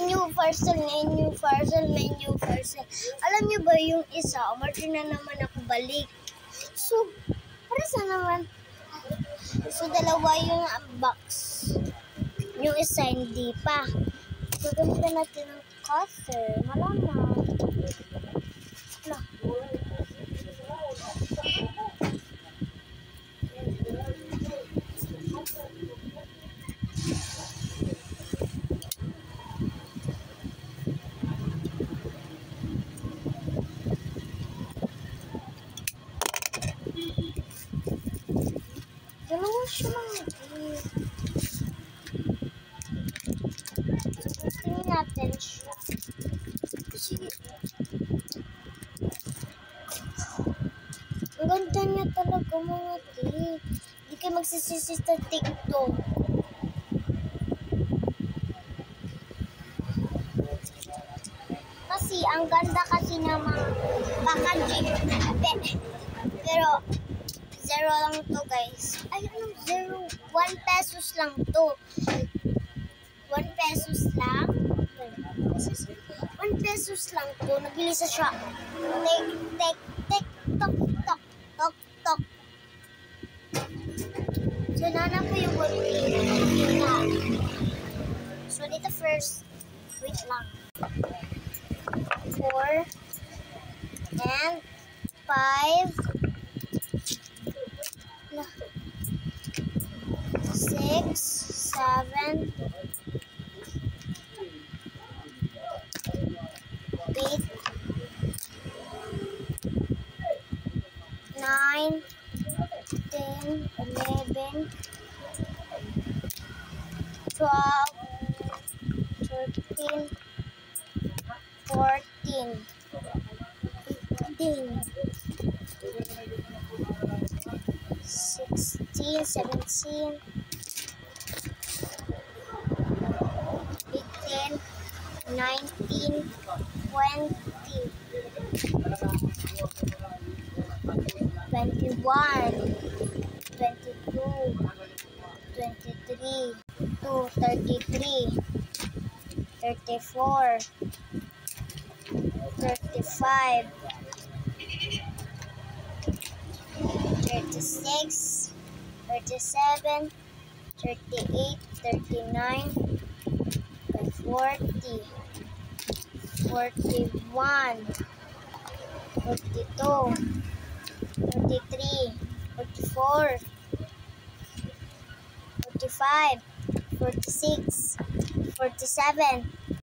menu parcel. Alam niyo ba yung isa, umorder na naman ako balik. So, para sa naman. So, dalawa yung box. Yung isa, hindi pa. Gagamitan natin ng cutter. Malamang. Dalawa siya lang. Tingnan natin siya. Sige. Ang ganda niya talaga mga tig. Hindi kayo magsisisi sa TikTok. Kasi ang ganda kasi ng mga packaging. Pero zero lang to guys. Ay, ano? Zero. 1 pesos lang to. 1 pesos lang. 1 pesos lang to. Nabilis siya. Tek, tek, tok, tok, tok, tok. So, nanap ko yung 1 pesos. So, dito first. Wait lang. 4 and 5 6 7 8 9 10 11 12 13 14 15 16 17 18 19 20 21 22 23 33 34 35 36 37 38 39 40 41 42 43 44 45 46 47